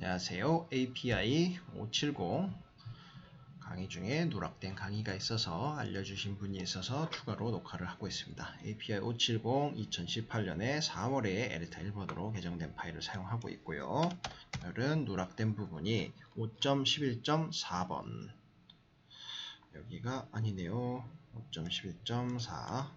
안녕하세요. API 570 강의 중에 누락된 강의가 있어서 알려주신 분이 있어서 추가로 녹화를 하고 있습니다. API 570 2018년에 4월에 에디터 1번으로 개정된 파일을 사용하고 있고요. 오늘은 누락된 부분이 5.11.4번 여기가 아니네요. 5.11.4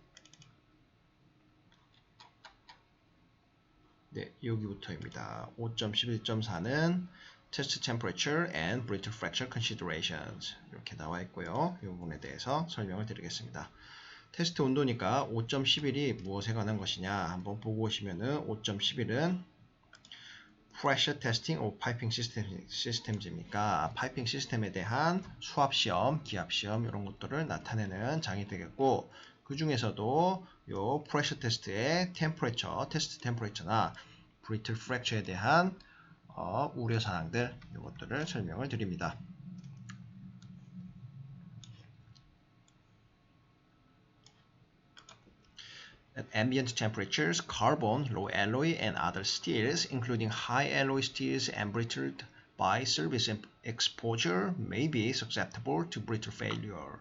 네, 여기부터입니다. 5.11.4는 Test Temperature and Brittle Fracture Considerations 이렇게 나와 있고요. 이 부분에 대해서 설명을 드리겠습니다. 테스트 온도니까 5.11이 무엇에 관한 것이냐 한번 보고 오시면은 5.11은 Pressure Testing or Piping Systems입니까? 파이핑 시스템에 대한 수압시험, 기압시험 이런 것들을 나타내는 장이 되겠고 그 중에서도 요 프레셔 테스트의 테스트 템퍼레처나 브리틀 프랙처에 대한 우려 사항들 이것들을 설명을 드립니다. At ambient temperatures, carbon, low alloy, and other steels, including high alloy steels embrittled by surface exposure, may be susceptible to brittle failure.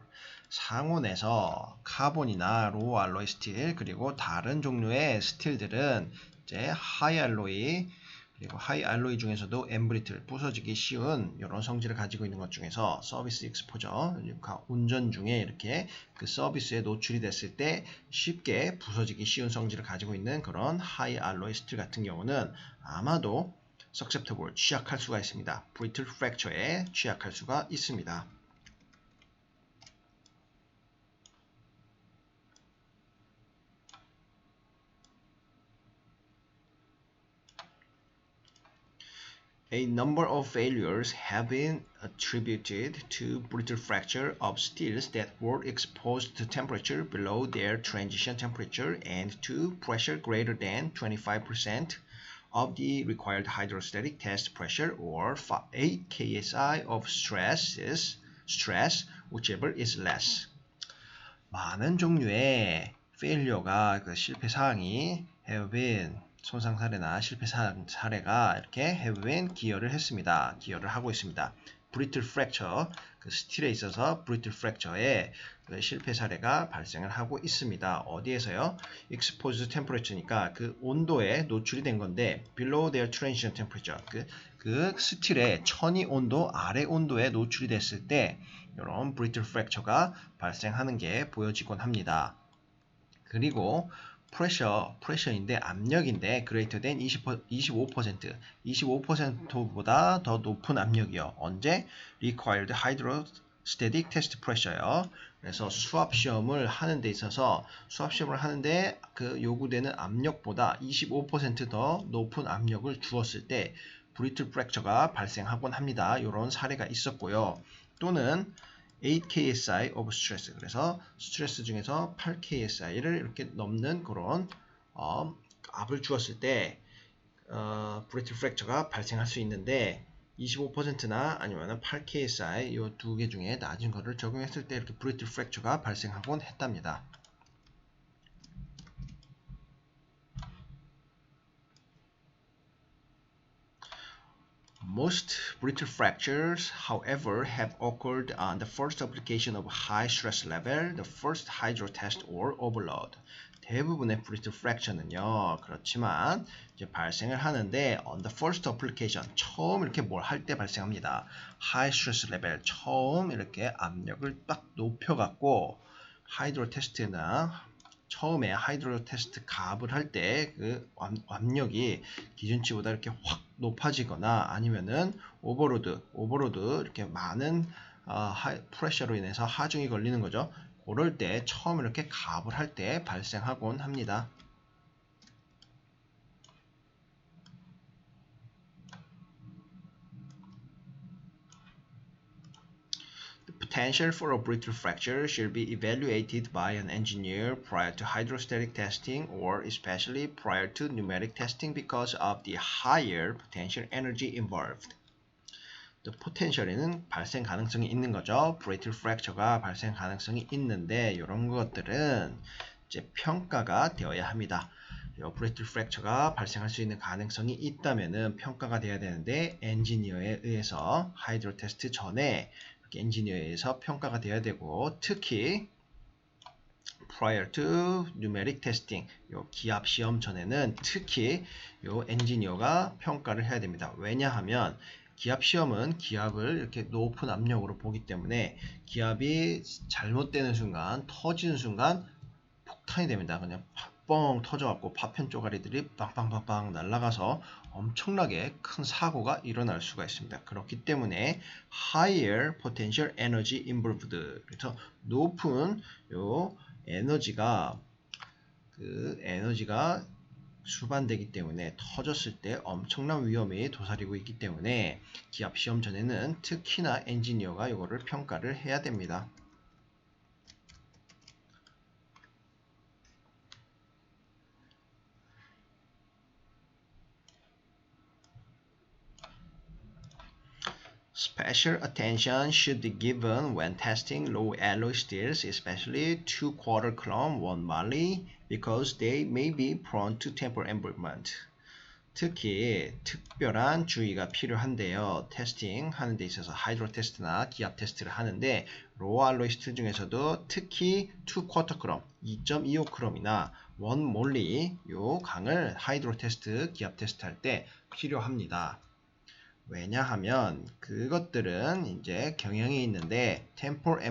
상온에서 카본이나 로우 알로이 스틸 그리고 다른 종류의 스틸들은 이제 하이 알로이 그리고 하이 알로이 중에서도 엠브리틀 부서지기 쉬운 이런 성질을 가지고 있는 것 중에서 서비스 익스포저 운전 중에 이렇게 그 서비스에 노출이 됐을 때 쉽게 부서지기 쉬운 성질을 가지고 있는 그런 하이 알로이 스틸 같은 경우는 아마도 susceptible 취약할 수가 있습니다. brittle fracture에 취약할 수가 있습니다. A number of failures have been attributed to brittle fracture of steels that were exposed to temperature below their transition temperature and to pressure greater than 25% of the required hydrostatic test pressure or 8 ksi of stress, whichever is less. 많은 종류의 failure가 실패 사항이 have been 손상 사례나 실패 사례가 이렇게 have been 기여를 했습니다. 기여를 하고 있습니다. brittle fracture, 그 스틸에 있어서 brittle fracture에 실패 사례가 발생을 하고 있습니다. 어디에서요? exposed temperature니까 그 온도에 노출이 된 건데 below their transition temperature, 그 스틸의 천이 온도 아래 온도에 노출이 됐을 때 이런 brittle fracture가 발생하는 게 보여지곤 합니다. 그리고 프레셔인데 압력인데 greater than 25%보다 더 높은 압력이요. 언제? required hydrostatic test pressure요. 그래서 수압 시험을 하는 데 있어서 수압 시험을 하는데 그 요구되는 압력보다 25% 더 높은 압력을 주었을 때 brittle fracture가 발생하곤 합니다. 이런 사례가 있었고요. 또는 8 ksi of stress. 그래서 스트레스 중에서 8 ksi를 이렇게 넘는 그런 압을 주었을 때 brittle fracture가 발생할 수 있는데 25%나 아니면 8 ksi 이 두 개 중에 낮은 거를 적용했을 때 이렇게 brittle fracture가 발생하곤 했답니다. Most brittle fractures, however, have occurred on the first application of high stress level, the first hydro test or overload. 대부분의 brittle fracture는요, 그렇지만 이제 발생을 하는데 on the first application, 처음 이렇게 뭘 할 때 발생합니다. high stress level, 처음 이렇게 압력을 딱 높여갖고 hydro test나 처음에 하이드로 테스트 값을 할 때 그 압력이 기준치보다 이렇게 확 높아지거나 아니면은 오버로드 이렇게 많은 프레셔로 인해서 하중이 걸리는 거죠. 그럴 때 처음 이렇게 값을 할 때 발생하곤 합니다. Potential for a brittle fracture should be evaluated by an engineer prior to hydrostatic testing or especially prior to pneumatic testing because of the higher potential energy involved. The potential에는 발생 가능성이 있는 거죠. brittle fracture가 발생 가능성이 있는데 이런 것들은 이제 평가가 되어야 합니다. 브리틀 프랙처가 발생할 수 있는 가능성이 있다면은 평가가 돼야 되는데 엔지니어에 의해서 하이드로 테스트 전에 이렇게 엔지니어에 의해서 평가가 돼야 되고 특히 prior to numeric testing 요 기압 시험 전에는 특히 요 엔지니어가 평가를 해야 됩니다. 왜냐하면 기압 시험은 기압을 이렇게 높은 압력으로 보기 때문에 기압이 잘못되는 순간 터지는 순간 폭탄이 됩니다. 그냥 뻥 터져갖고 파편 쪼가리들이 빵빵빵빵 날아가서 엄청나게 큰 사고가 일어날 수가 있습니다. 그렇기 때문에 higher potential energy involved 그래서 높은 요 에너지가 수반되기 때문에 터졌을 때 엄청난 위험이 도사리고 있기 때문에 기압 시험 전에는 특히나 엔지니어가 이거를 평가를 해야 됩니다. Special attention should be given when testing low alloy steels, especially 2/4 chrome 1 moly, because they may be prone to temper embrittlement. 특히 특별한 주의가 필요한데요. 테스팅 하는 데 있어서 하이드로 테스트나 기압 테스트를 하는데 로우 알로이 스틸 중에서도 특히 2/4 크롬, 2.25 크롬이나 1 몰리 요 강을 하이드로 테스트, 기압 테스트 할 때 필요합니다. 왜냐하면 그것들은 이제 경향이 있는데 temper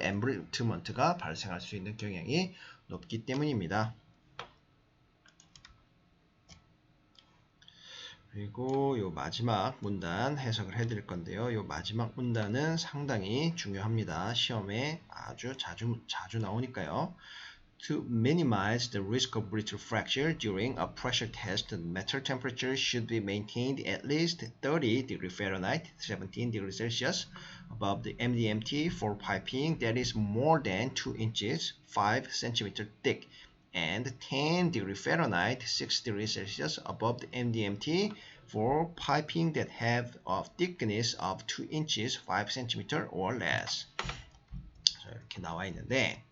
embrittment가 발생할 수 있는 경향이 높기 때문입니다. 그리고 요 마지막 문단 해석을 해드릴 건데요. 요 마지막 문단은 상당히 중요합니다. 시험에 아주 자주 나오니까요. To minimize the risk of brittle fracture during a pressure test, the metal temperature should be maintained at least 30 degrees Fahrenheit, 17 degrees Celsius above the MDMT for piping that is more than 2 inches, 5 cm thick, and 10 degrees Fahrenheit, 6 degrees Celsius above the MDMT for piping that have a thickness of 2 inches, 5 cm or less. 이렇게 나와 있는데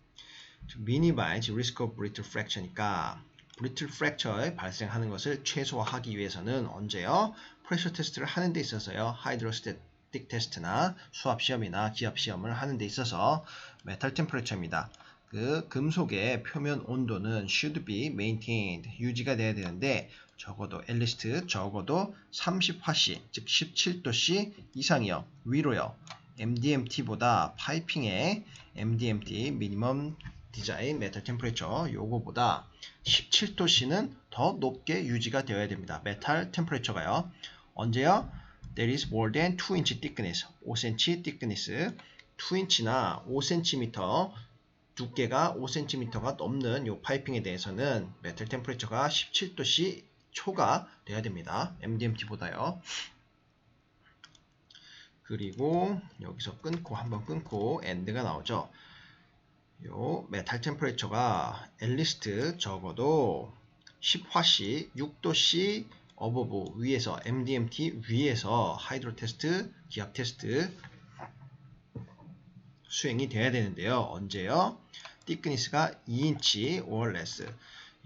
to minimize risk of brittle fracture니까 brittle fracture 발생하는 것을 최소화하기 위해서는 언제요? 프레셔 테스트를 하는 데 있어서요. 하이드로스태틱 테스트나 수압 시험이나 기압 시험을 하는 데 있어서 메탈 템퍼레처입니다. 그 금속의 표면 온도는 should be maintained 유지가 돼야 되는데 적어도 at least 적어도 30화씨 즉 17도씨 이상이요. 위로요. MDMT보다 파이핑의 MDMT 미니멈 디자인 메탈 템퍼레처 요거보다 17도씨는 더 높게 유지가 되어야 됩니다. 메탈 템퍼레처가요. 언제요? There is more than 2inch thickness 5cm thickness 2인치나 5cm 두께가 5cm가 넘는 요 파이핑에 대해서는 메탈 템퍼레처가 17도씨 초가 돼야 됩니다. MDMT보다요. 그리고 여기서 한번 끊고 end가 나오죠. 요 메탈 템퍼레처가 at 적어도 10화씨 6도씨 어버브 위에서 MDMT 위에서 하이드로 테스트, 기압 테스트 수행이 돼야 되는데요. 언제요? thickness가 2인치 or less.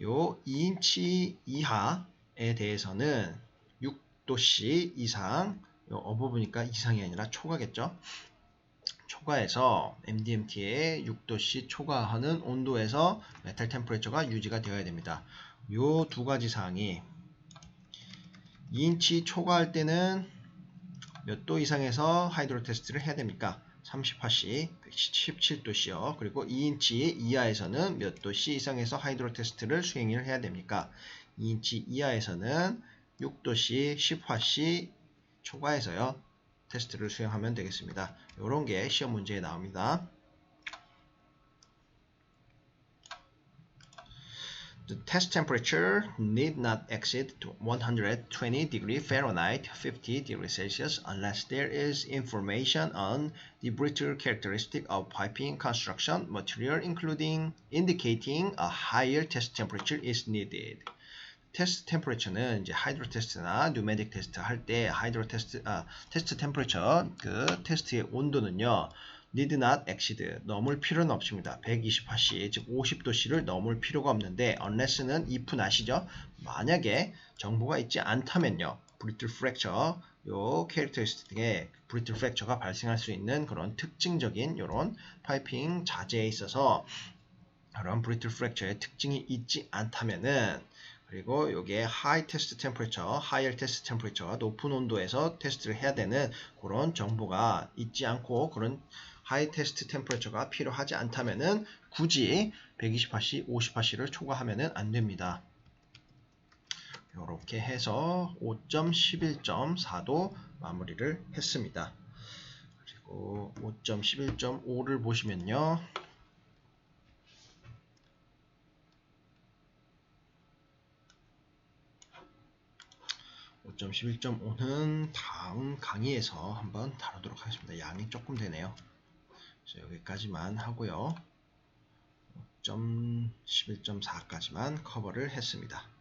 요 2인치 이하에 대해서는 6도씨 이상, 요 어버브니까 이상이 아니라 초과겠죠. 초과해서 MDMT에 6도씨 초과하는 온도에서 메탈 템퍼레처가 유지가 되어야 됩니다. 요 두 가지 사항이 2인치 초과할 때는 몇 도 이상에서 하이드로 테스트를 해야 됩니까? 30화씨, 17도씨요. 그리고 2인치 이하에서는 몇 도씨 이상에서 하이드로 테스트를 수행을 해야 됩니까? 2인치 이하에서는 6도씨, 10화씨 초과해서요. 테스트를 수행하면 되겠습니다. 이런 게 시험 문제에 나옵니다. The test temperature need not exceed 120 degrees Fahrenheit, 50 degrees Celsius, unless there is information on the brittle characteristic of piping construction material, indicating a higher test temperature is needed. 테스트 템퍼레처는 이제 하이드로 테스트나 뉴메딕 테스트 할 때 테스트 템퍼레처 그 테스트의 온도는요. need not exceed, 넘을 필요는 없습니다. 120°C, 즉 50°C를 넘을 필요가 없는데 unless는 if not이죠. 만약에 정보가 있지 않다면요. brittle fracture, 요 캐릭터리스틱에 brittle fracture가 발생할 수 있는 그런 특징적인 이런 파이핑 자재에 있어서 그런 brittle fracture의 특징이 있지 않다면은, 그리고 요게 high test temperature, higher test temperature, 높은 온도에서 테스트를 해야 되는 그런 정보가 있지 않고 그런 high test temperature가 필요하지 않다면은 굳이 120°C, 50°C를 초과하면은 안 됩니다. 이렇게 해서 5.11.4도 마무리를 했습니다. 그리고 5.11.5를 보시면요. 5.11.5는 다음 강의에서 한번 다루도록 하겠습니다. 양이 조금 되네요. 그래서 여기까지만 하고요. 5.11.4까지만 커버를 했습니다.